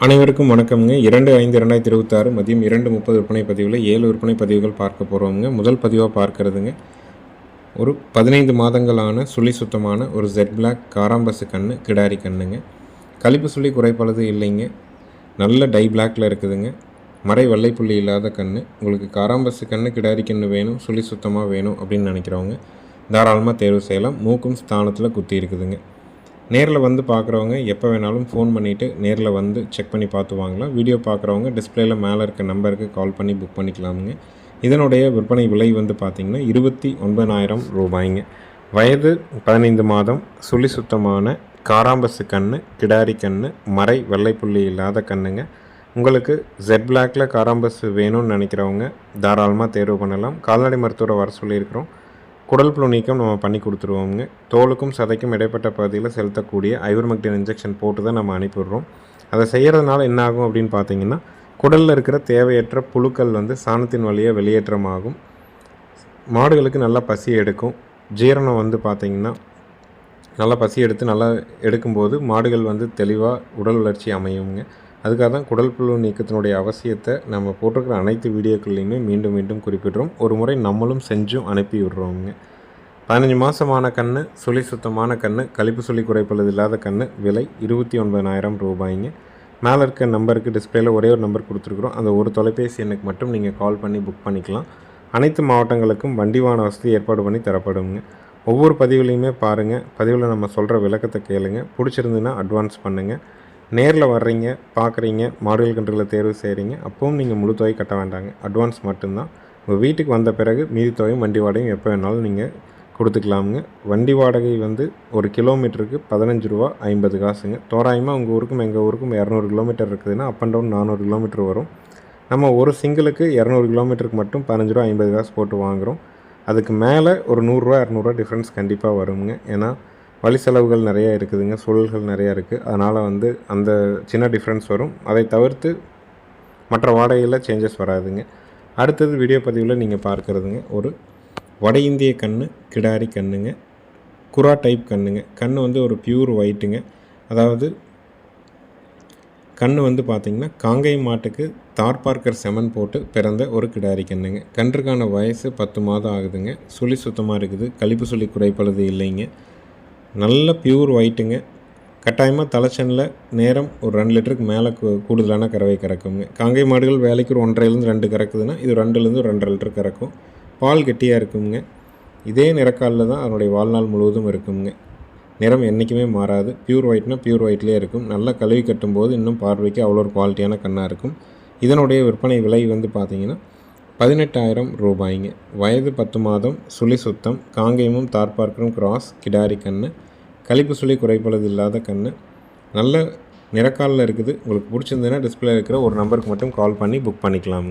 அனைவருக்கும் வணக்கம்ங்க. 2/5/2026 மதியம் 2:30 விற்பனை பதிவில் 7 விற்பனை பதிவுகள் பார்க்க போகிறோம்ங்க. முதல் பதிவாக பார்க்கறதுங்க, ஒரு 15 மாதங்களான சுழி சுத்தமான ஒரு ஜெட் பிளாக் காராம்பசு கன்று, கிடாரி கன்றுங்க. கழிப்பு சுழி குறைப்பளது இல்லைங்க, நல்ல டை பிளாக்கில் இருக்குதுங்க. மறை வெள்ளைப்புள்ளி இல்லாத கன்று. உங்களுக்கு காராம்பசு கன்று, கிடாரி கன்று வேணும், சுழி சுத்தமாக வேணும் அப்படின்னு நினைக்கிறவங்க தாராளமாக தேர்வு செய்யலாம். மூக்கும் ஸ்தானத்தில் குத்தி இருக்குதுங்க. நேரில் வந்து பார்க்குறவங்க எப்போ வேணாலும் ஃபோன் பண்ணிவிட்டு நேரில் வந்து செக் பண்ணி பார்த்து வாங்கலாம். வீடியோ பார்க்குறவங்க டிஸ்பிளேயில் மேலே இருக்க நம்பருக்கு கால் பண்ணி புக் பண்ணிக்கலாமுங்க. இதனுடைய விற்பனை விலை வந்து பார்த்திங்கன்னா 29,000 ரூபாய்ங்க. வயது 15 மாதம், சுழி சுத்தமான காராம்பசு கன்று, கிடாரி கன்று, மறை வெள்ளைப்புள்ளி இல்லாத கன்றுங்க. உங்களுக்கு ஜெட் பிளாக்கில் காராம்பசு வேணும்னு நினைக்கிறவங்க தாராளமாக தேர்வு பண்ணலாம். கால்நடை மருத்துவரை வர சொல்லியிருக்கிறோம். குடல் புழு நீக்கம் நம்ம பண்ணி கொடுத்துருவோங்க. தோலுக்கும் சதைக்கும் இடைப்பட்ட பகுதியில் செலுத்தக்கூடிய ஐவர்மெக்டின் இன்ஜெக்ஷன் போட்டு தான் நம்ம அனுப்பிடுறோம். அதை செய்கிறதுனால என்ன ஆகும் அப்படின்னு பார்த்தீங்கன்னா, குடலில் இருக்கிற தேவையற்ற புழுக்கள் வந்து சாணத்தின் வழியாக வெளியேற்றமாகும். மாடுகளுக்கு நல்லா பசி எடுக்கும். ஜீரணம் வந்து பார்த்திங்கன்னா நல்லா பசி எடுத்து நல்லா எடுக்கும்போது மாடுகள் வந்து தெளிவாக உடல் வளர்ச்சி அமையுங்க. அதுக்காக தான் குடல் புழு நீக்கத்தினுடைய அவசியத்தை நம்ம போட்டிருக்கிற அனைத்து வீடியோக்கள்லையுமே மீண்டும் மீண்டும் குறிப்பிடுறோம். ஒரு முறை நம்மளும் செஞ்சும் அனுப்பி விடுறோங்க. 15 மாதமான கன்று, சுழி சுத்தமான கன்று, கழிப்பு சுழி குறைப்பது இல்லாத கன்று, விலை 29,000 ரூபாய்ங்க. மேலே இருக்க நம்பருக்கு டிஸ்பிளேயில் ஒரே ஒரு நம்பர் கொடுத்துருக்குறோம். அந்த ஒரு தொலைபேசி எண்ணுக்கு மட்டும் நீங்கள் கால் பண்ணி புக் பண்ணிக்கலாம். அனைத்து மாவட்டங்களுக்கும் வண்டி வாகன வசதி ஏற்பாடு பண்ணி தரப்படுங்க. ஒவ்வொரு பதிவுலையுமே பாருங்கள், பதிவில் நம்ம சொல்கிற விளக்கத்தை கேளுங்க. பிடிச்சிருந்துன்னா அட்வான்ஸ் பண்ணுங்கள். நேரில் வர்றீங்க, பார்க்குறீங்க, மாடுகள் கன்றுகளை தேர்வு செய்கிறீங்க, அப்பவும் நீங்கள் முழு தொகை கட்ட வேண்டாங்க. அட்வான்ஸ் மட்டும்தான். உங்கள் வீட்டுக்கு வந்த பிறகு மீதி தொகையும் வண்டி வாடகையும் எப்போ வேணாலும் நீங்கள் கொடுத்துக்கலாமுங்க. வண்டி வாடகை வந்து ஒரு கிலோமீட்டருக்கு 15 ரூபா 50 காசுங்க. தோராயமாக உங்கள் ஊருக்கும் எங்கள் ஊருக்கும் 200 கிலோமீட்டர் இருக்குதுன்னா அப் அண்ட் டவுன் 400 கிலோமீட்டர் வரும். நம்ம ஒரு சிங்கிளுக்கு 200 கிலோமீட்டருக்கு மட்டும் 15 ரூபா 50 காசு போட்டு வாங்குகிறோம். அதுக்கு மேலே ஒரு 100 ரூபா 200 டிஃப்ரென்ஸ் கண்டிப்பாக வருங்க. ஏன்னா வழி செலவுகள் நிறையா இருக்குதுங்க, சூழல்கள் நிறையா இருக்குது. அதனால் வந்து அந்த சின்ன டிஃப்ரென்ஸ் வரும். அதை தவிர்த்து மற்ற வாடகையில் சேஞ்சஸ் வராதுங்க. அடுத்தது வீடியோ பதிவில் நீங்கள் பார்க்குறதுங்க, ஒரு வட இந்திய கன்று, கிடாரி கன்றுங்க. குரா டைப் கன்றுங்க. கன்று வந்து ஒரு பியூர் ஒயிட்டுங்க. அதாவது கன்று வந்து பார்த்திங்கன்னா காங்கை மாட்டுக்கு தார்பார்க்கர் செமன் போட்டு பிறந்த ஒரு கிடாரி கன்றுங்க. கன்றுக்கான வயசு 10 மாதம் ஆகுதுங்க. சுழி சுத்தமாக இருக்குது, கழிப்பு சுழி குறைப்பளது இல்லைங்க. நல்ல பியூர் ஒயிட்டுங்க. கட்டாயமாக தலைச்சனில் நேரம் ஒரு 2 லிட்டருக்கு மேலே கூடுதலான கறவை கறக்குங்க. காங்கை மாடுகள் வேலைக்கு ஒரு 1.5லேருந்து 2 கறக்குதுன்னா இது 2லேருந்து 2.5 லிட்டர் கறக்கும். பால் கெட்டியாக இருக்குங்க. இதே நிறக்காலில் தான் அதனுடைய வாழ்நாள் முழுவதும் இருக்குங்க. நிறம் என்றைக்குமே மாறாது. பியூர் ஒயிட்னா பியூர் ஒயிட்லேயே இருக்கும். நல்லா கழுவி கட்டும்போது இன்னும் பார்வைக்கு அவ்வளோ ஒரு குவாலிட்டியான கன்னாக இருக்கும். இதனுடைய விற்பனை விலை வந்து பார்த்திங்கன்னா 18,000 ரூபாய்ங்க. வயது 10 மாதம், சுழி சுத்தம், காங்கேயமும் தார்பார்க்கரும் கிராஸ், கிடாரி கன்று, கழிப்பு சுழி குறைப்பளது இல்லாத கன்று, நல்ல நிறக்காலில் இருக்குது. உங்களுக்கு பிடிச்சிருந்ததுன்னா டிஸ்பிளே இருக்கிற ஒரு நம்பருக்கு மட்டும் கால் பண்ணி புக் பண்ணிக்கலாம்.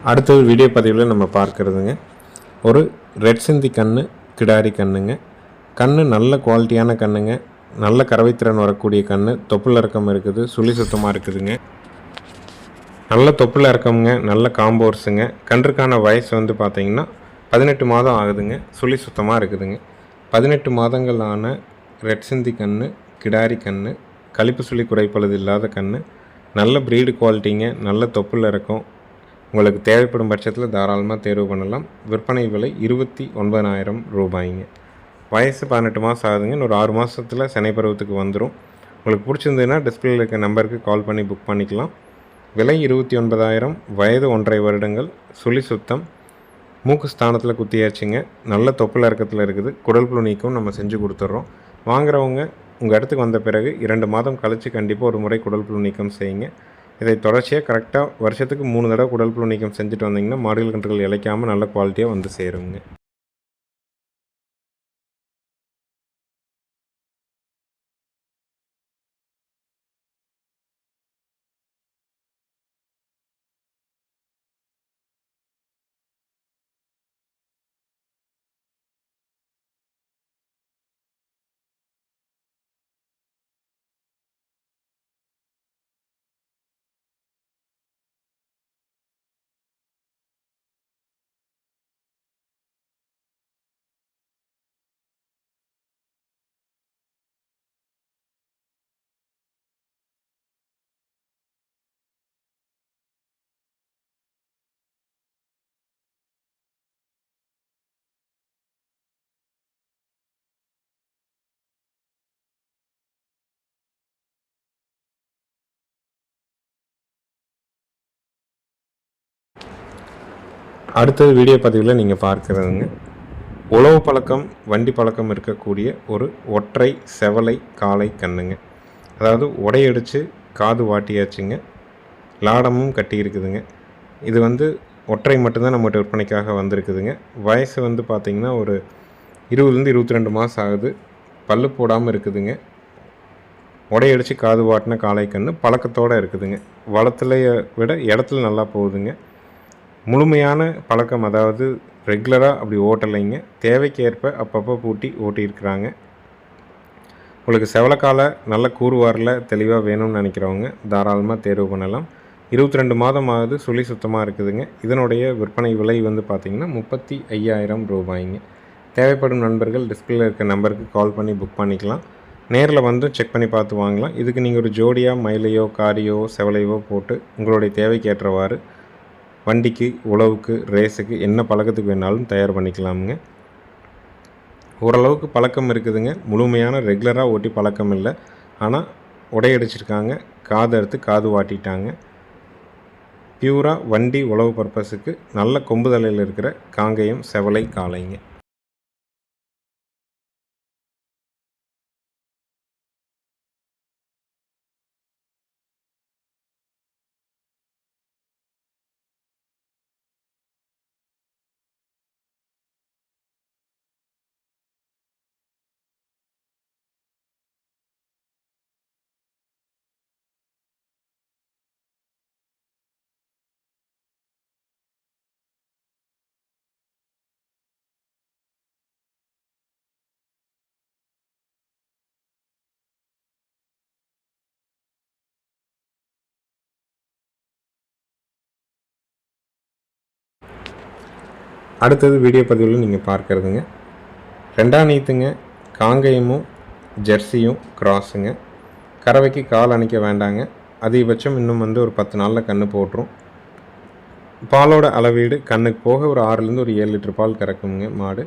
அடுத்தது வீடியோ பதிவில் நம்ம பார்க்குறதுங்க, ஒரு ரெட் சிந்தி கன்று, கிடாரி கன்றுங்க. கன்று நல்ல குவாலிட்டியான கன்றுங்க. நல்ல கறவைத்திறன் வரக்கூடிய கன்று. தொப்புள் இறக்கம் இருக்குது, சுழி சுத்தமாக இருக்குதுங்க. நல்ல தொப்புள் இறக்கமுங்க, நல்ல காம்போர்ஸுங்க. கன்றுக்கான வயசு வந்து பார்த்திங்கன்னா 18 மாதம் ஆகுதுங்க. சுழி சுத்தமாக இருக்குதுங்க. 18 மாதங்கள் ஆன ரெட் சிந்தி கன்று, கிடாரி கன்று, கழிப்பு சுழி குறைப்பளது இல்லாத கன்று, நல்ல ப்ரீடு குவாலிட்டிங்க. நல்ல தொப்புள் இறக்கம். உங்களுக்கு தேவைப்படும் பட்சத்தில் தாராளமாக தேர்வு பண்ணலாம். விற்பனை விலை 29,000 ரூபாய்ங்க. வயசு 18 மாதம் ஆகுதுங்க. இன்னொரு 6 மாதத்தில் செனை பருவத்துக்கு வந்துடும். உங்களுக்கு பிடிச்சிருந்ததுன்னா டிஸ்பிளேயில் இருக்க நம்பருக்கு கால் பண்ணி புக் பண்ணிக்கலாம். விலை 29,000. வயது 1.5 வருடங்கள். சுழி சுத்தம், மூக்கு ஸ்தானத்தில் குத்தியாச்சுங்க. நல்ல தொப்புள் இறக்கத்தில் இருக்குது. குடல் புழு நீக்கம் நம்ம செஞ்சு கொடுத்துட்றோம். வாங்குறவங்க உங்கள் இடத்துக்கு வந்த பிறகு 2 மாதம் கழித்து கண்டிப்பாக ஒரு முறை குடல் புழு நீக்கம் செய்யுங்க. இதை தொடர்ச்சியாக கரெக்டாக வருஷத்துக்கு 3 தடவை குடல் புழு நீக்கம் செஞ்சுட்டு வந்தீங்கன்னா மாடுகள் கன்றுகள் இளைக்காமல் நல்ல குவாலிட்டியாக வந்து சேருங்க. அடுத்தது வீடியோ பதிவில் நீங்கள் பார்க்குறதுங்க உழவு பழக்கம் வண்டி பழக்கம் இருக்கக்கூடிய ஒரு ஒற்றை செவலை காளை கண்ணுங்க. அதாவது உடையடிச்சு காது வாட்டியாச்சுங்க, லாடமும் கட்டி இருக்குதுங்க. இது வந்து ஒற்றை மட்டும்தான் நம்மகிட்ட விற்பனைக்காக வந்திருக்குதுங்க. வயசு வந்து பார்த்திங்கன்னா ஒரு 20லேருந்து 22 மாதம் ஆகுது. பல்லு போடாமல் இருக்குதுங்க. உடையடிச்சு காது வாட்டின காளை கன்று பழக்கத்தோடு இருக்குதுங்க. வளத்துலைய விட இடத்துல நல்லா போகுதுங்க. முழுமையான பழக்கம், அதாவது ரெகுலராக அப்படி ஓட்டலைங்க, தேவைக்கேற்ப அப்பப்போ பூட்டி ஓட்டியிருக்கிறாங்க. உங்களுக்கு செவலக்காலை நல்ல கூறுவாரில் தெளிவாக வேணும்னு நினைக்கிறவங்க தாராளமாக தேர்வு பண்ணலாம். 22 மாதம் ஆகுது, சுழி சுத்தமாக இருக்குதுங்க. இதனுடைய விற்பனை விலை வந்து பார்த்திங்கன்னா 35,000 ரூபாய்ங்க. தேவைப்படும் நண்பர்கள் டிஸ்பிளேல இருக்க நம்பருக்கு கால் பண்ணி புக் பண்ணிக்கலாம். நேரில் வந்து செக் பண்ணி பார்த்து வாங்கலாம். இதுக்கு நீங்கள் ஒரு ஜோடியாக மயிலையோ காரியோ செவலையோ போட்டு உங்களுடைய தேவைக்கு ஏற்றவாறு வண்டிக்கு, உழவுக்கு, ரேஸுக்கு என்ன பழக்கத்துக்கு வேணாலும் தயார் பண்ணிக்கலாமுங்க. ஓரளவுக்கு பழக்கம் இருக்குதுங்க. முழுமையான ரெகுலராக ஓட்டி பழக்கம் இல்லை. ஆனால் உடையடிச்சிருக்காங்க, காது அறுத்து காது வாட்டிட்டாங்க. பியூராக வண்டி உழவு பர்பஸுக்கு நல்ல கொம்பு தலையில் இருக்கிற காங்கேயம் செவலை காளைங்க. அடுத்தது வீடியோ பதிவில் நீங்கள் பார்க்குறதுங்க ரெண்டாம் நீத்துங்க, காங்கேயமும் ஜெர்சியும் கிராஸுங்க. கறவைக்கு கால் அணைக்க வேண்டாங்க. அதிகபட்சம் இன்னும் வந்து ஒரு 10 நாளில் கன்று போட்டுரும். பாலோட அளவீடு கண்ணுக்கு போக ஒரு 6லேருந்து ஒரு 7 லிட்டர் பால் கறக்குங்க மாடு.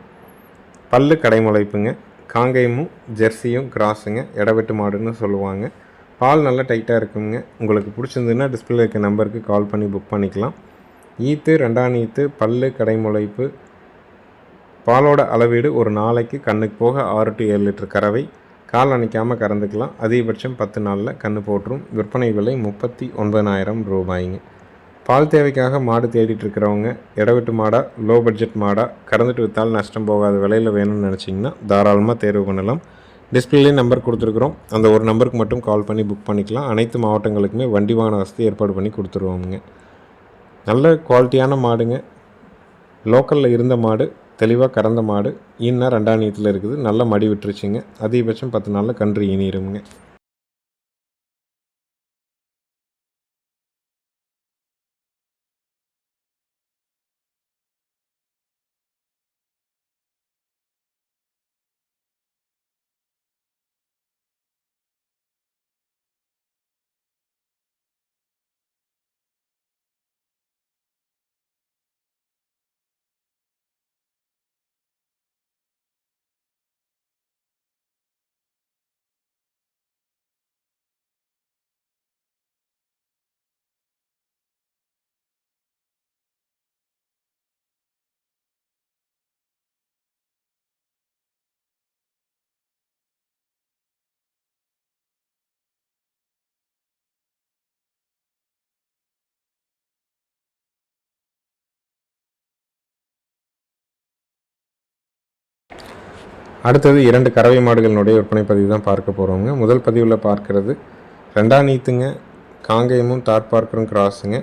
பல்லு கடைமுளைப்புங்க. காங்கேயமும் ஜெர்சியும் கிராஸுங்க, இடவெட்டு மாடுன்னு சொல்லுவாங்க. பால் நல்லா டைட்டாக இருக்குங்க. உங்களுக்கு பிடிச்சிருந்ததுன்னா டிஸ்பிளே இருக்க நம்பருக்கு கால் பண்ணி புக் பண்ணிக்கலாம். ஈத்து, ரெண்டாம் ஈத்து, பல்லு கடைமுளைப்பு, பாலோட அளவீடு ஒரு நாளைக்கு கண்ணுக்கு போக 6 to 7 லிட்டர் கறவை. கால் அணைக்காமல் கறந்துக்கலாம். அதிகபட்சம் 10 நாளில் கன்று போட்டுரும். விற்பனை விலை 39,000 ரூபாய்ங்க. பால் தேவைக்காக மாடு தேடிட்டு இருக்கிறவங்க, இடவெட்டு மாடாக, லோ பட்ஜெட் மாடாக, கறந்துட்டு விற்றால் நஷ்டம் போகாத விலையில் வேணும்னு நினச்சிங்கன்னா தாராளமாக தேர்வு பண்ணலாம். டிஸ்பிளே நம்பர் கொடுத்துருக்குறோம். அந்த ஒரு நம்பருக்கு மட்டும் கால் பண்ணி புக் பண்ணிக்கலாம். அனைத்து மாவட்டங்களுக்குமே வண்டி வாகன வசதி ஏற்பாடு பண்ணி கொடுத்துருவோங்க. நல்ல குவாலிட்டியான மாடுங்க. லோக்கலில் இருந்த மாடு, தெளிவாக கறந்த மாடு. ஈன்னா 2ஆம் நீத்தில் இருக்குது. நல்ல மடி விட்டுருச்சுங்க. அதிகபட்சம் 10 நாளில் கன்று ஈனிருங்க. அடுத்தது 2 கறவை மாடுகளினுடைய விற்பனை பதிவு தான் பார்க்க போகிறோங்க. முதல் பதிவில் பார்க்குறது 2ஆம் நீத்துங்க, காங்கேயமும் தார்பார்க்கரும் கிராஸுங்க,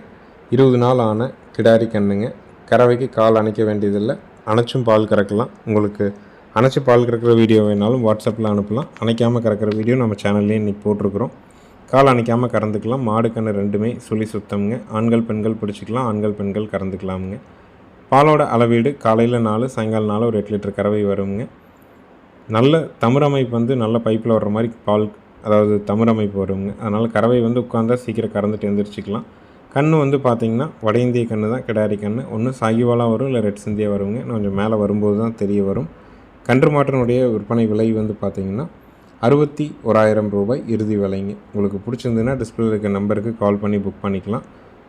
20 நாள் ஆன கிடாரி கண்ணுங்க. கறவைக்கு கால் அணைக்க வேண்டியதில்லை, அணைச்சும் பால் கறக்கலாம். உங்களுக்கு அணைச்சி பால் கறக்கிற வீடியோ வேணாலும் வாட்ஸ்அப்பில் அனுப்பலாம். அணைக்காமல் கறக்கிற வீடியோ நம்ம சேனல்லேயே இன்றைக்கி போட்டிருக்கிறோம். கால் அணைக்காமல் கறந்துக்கலாம். மாடு கன்று ரெண்டுமே சுழி சுத்தம்ங்க. ஆண்கள் பெண்கள் பிடிச்சிக்கலாம், ஆண்கள் பெண்கள் கறந்துக்கலாமுங்க. பாலோட அளவீடு காலையில் 4, சாயங்காலம் 4 ஒரு 8 லிட்டர் கறவை வருங்க. நல்ல தமிழ் அமைப்பு நல்ல பைப்பில் வர்ற மாதிரி பால், அதாவது தமிழ் அமைப்பு வருங்க. அதனால் கறவை உட்காந்தா சீக்கிரம் கறந்துட்டு எழுந்திரிச்சிக்கலாம். கன்று பார்த்திங்கன்னா வட இந்திய கன்று தான், கிடாரி கன்று. ஒன்று சாகிவாலாக வரும், இல்லை ரெட் சிந்தியாக வருங்க. கொஞ்சம் மேலே வரும்போது தான் தெரிய வரும். கன்று மாட்டினுடைய விற்பனை விலை பார்த்திங்கன்னா 61,000 ரூபாய் இறுதி விலைங்க. உங்களுக்கு பிடிச்சிருந்துன்னா டிஸ்பிளே இருக்க நம்பருக்கு கால் பண்ணி புக் பண்ணிக்கலாம்.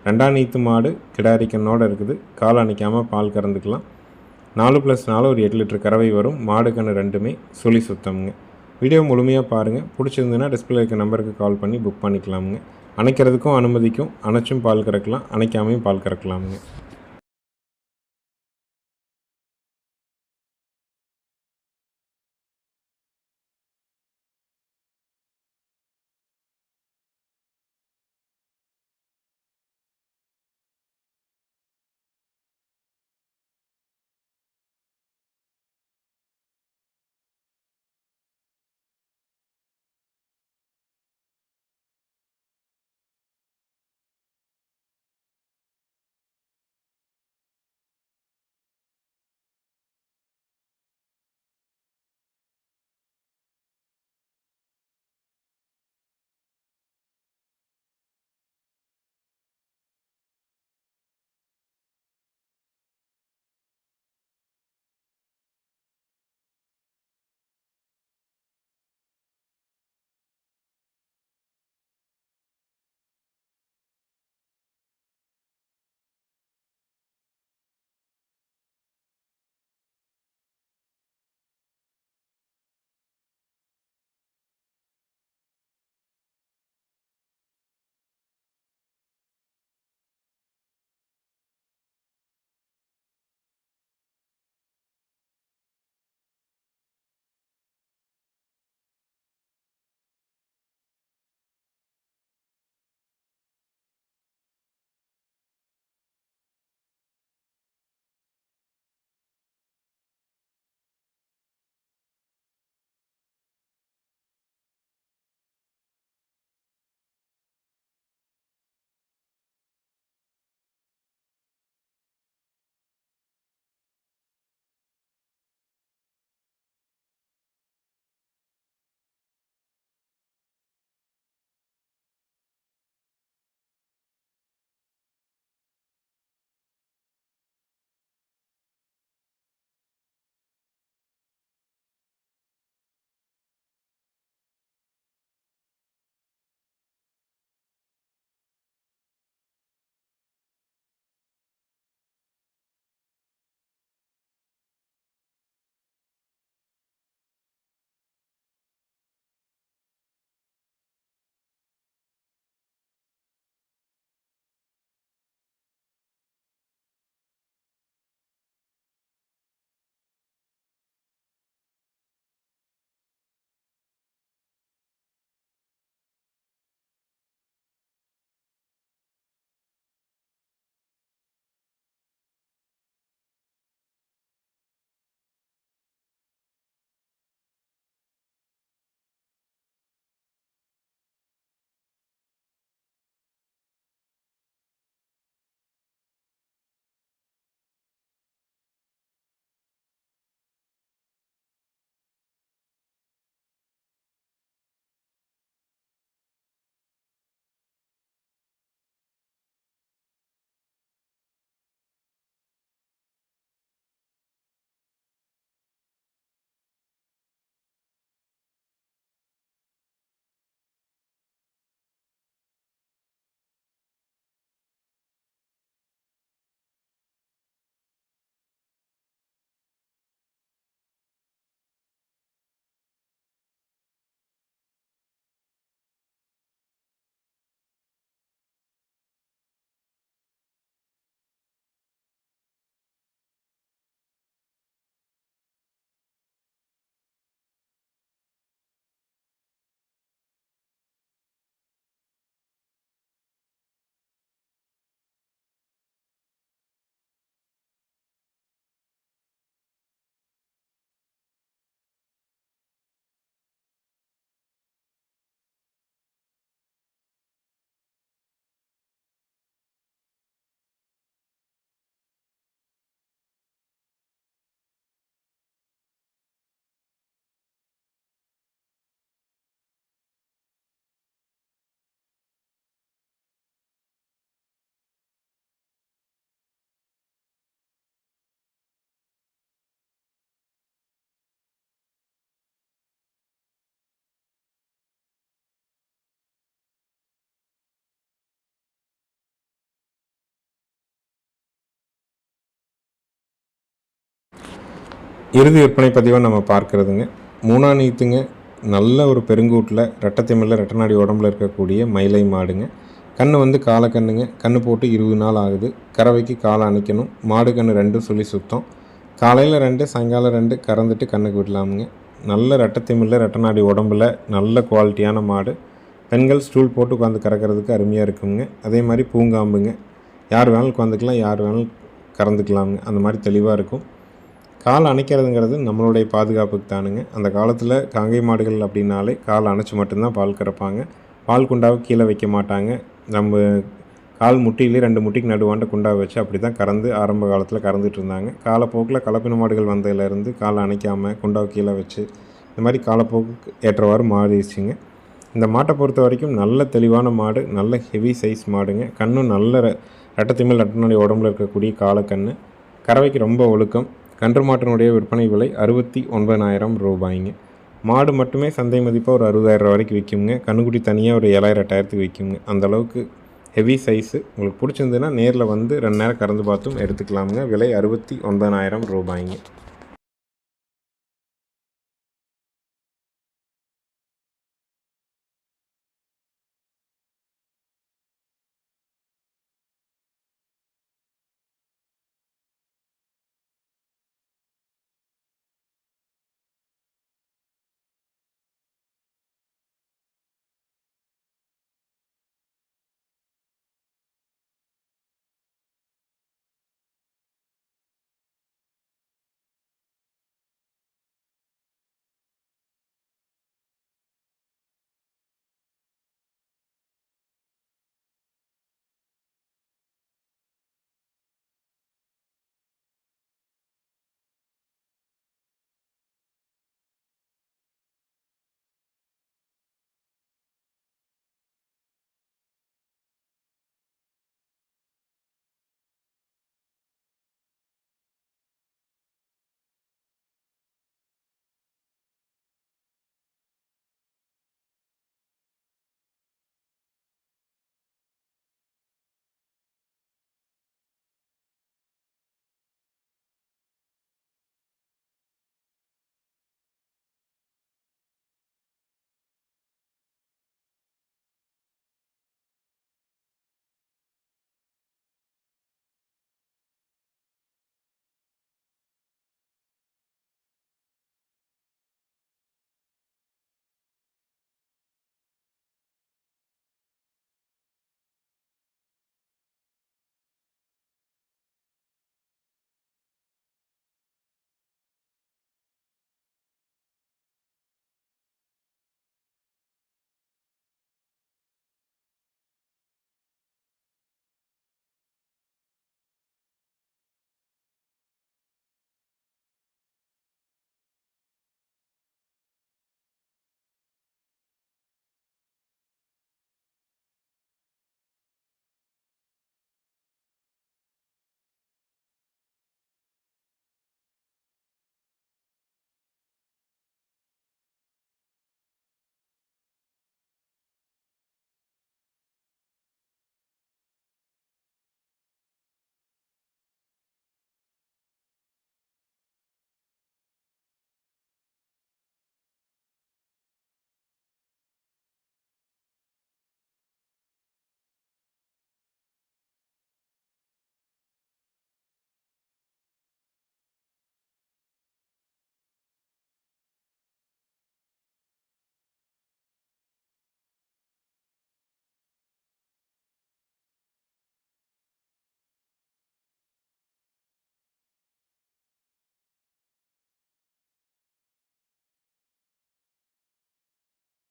2ஆம் நீத்து மாடு கிடாரி கண்ணோடு இருக்குது. கால் அணைக்காமல் பால் கறந்துக்கலாம். 4+4 ஒரு 8 லிட்டர் கறவை வரும். மாடு கன்று ரெண்டுமே சுழி சுத்தம்ங்க. வீடியோ முழுமையாக பாருங்கள். பிடிச்சிருந்துன்னா டிஸ்பிளே இருக்க நம்பருக்கு கால் பண்ணி புக் பண்ணிக்கலாமுங்க. அணைக்கிறதுக்கும் அனுமதிக்கும், அணைச்சும் பால் கறக்கலாம், அணைக்காமையும் பால் கறக்கலாமுங்க. இறுதி விற்பனை பதிவாக நம்ம பார்க்குறதுங்க 3ஆம் நீத்துங்க. நல்ல ஒரு பெருங்கூட்டில் ரெட்டத்திமில்ல ரெட்டநாடி உடம்புல இருக்கக்கூடிய மயிலை மாடுங்க. கன்று வந்து காலை கன்றுங்க. கன்று போட்டு 20 நாள் ஆகுது. கறவைக்கு காலை அணைக்கணும். மாடு கன்று 2 சுழி சுத்தம். காலையில் 2 சாயங்காலம் 2 கறந்துட்டு கண்ணுக்கு விடலாமுங்க. நல்ல ரெட்டத்திமில்ல ரெட்டநாடி உடம்புல நல்ல குவாலிட்டியான மாடு. பெண்கள் ஸ்டூல் போட்டு உட்காந்து கறக்கிறதுக்கு அருமையாக இருக்குங்க. அதே மாதிரி பூங்காம்புங்க. யார் வேணாலும் உட்காந்துக்கலாம், யார் வேணாலும் கறந்துக்கலாமுங்க. அந்த மாதிரி தெளிவாக இருக்கும். கால் அணைக்கிறதுங்கிறது நம்மளுடைய பாதுகாப்புக்கு தானுங்க. அந்த காலத்தில் காங்கை மாடுகள் அப்படின்னாலே கால் அணைச்சி மட்டும்தான் பால் கறப்பாங்க. பால் குண்டாவை கீழே வைக்க மாட்டாங்க. நம்ம கால் முட்டியிலே 2 முட்டிக்கு நடுவாண்ட குண்டாவை வச்சு அப்படி தான் கறந்து ஆரம்ப காலத்தில் கறந்துட்டு இருந்தாங்க. காலப்போக்கில் கலப்பின மாடுகள் வந்ததுலேருந்து காலை அணைக்காமல் குண்டாவை கீழே வச்சு இந்த மாதிரி காலப்போக்கு ஏற்றவாறு மாறிடுச்சுங்க. இந்த மாட்டை பொறுத்த வரைக்கும் நல்ல தெளிவான மாடு, நல்ல ஹெவி சைஸ் மாடுங்க. கண்ணும் நல்ல ரெட்டத்திமில் ரெட்டநாடி உடம்புல இருக்கக்கூடிய காலக்கண்ணு. கறவைக்கு ரொம்ப ஒழுக்கம். கன்று மாட்டினுடைய விற்பனை விலை 69,000 ரூபாய்ங்க. மாடு மட்டுமே சந்தை மதிப்பாக ஒரு 60,000 வரைக்கும் விற்குங்க. கண்ணுக்குட்டி தனியாக ஒரு 7,000 8,000 விற்குங்க. அந்தளவுக்கு ஹெவி சைஸு. உங்களுக்கு பிடிச்சிருந்ததுன்னா நேரில் வந்து 2 நேரம் கறந்து பார்த்தும் எடுத்துக்கலாமுங்க. விலை 69,000 ரூபாய்ங்க.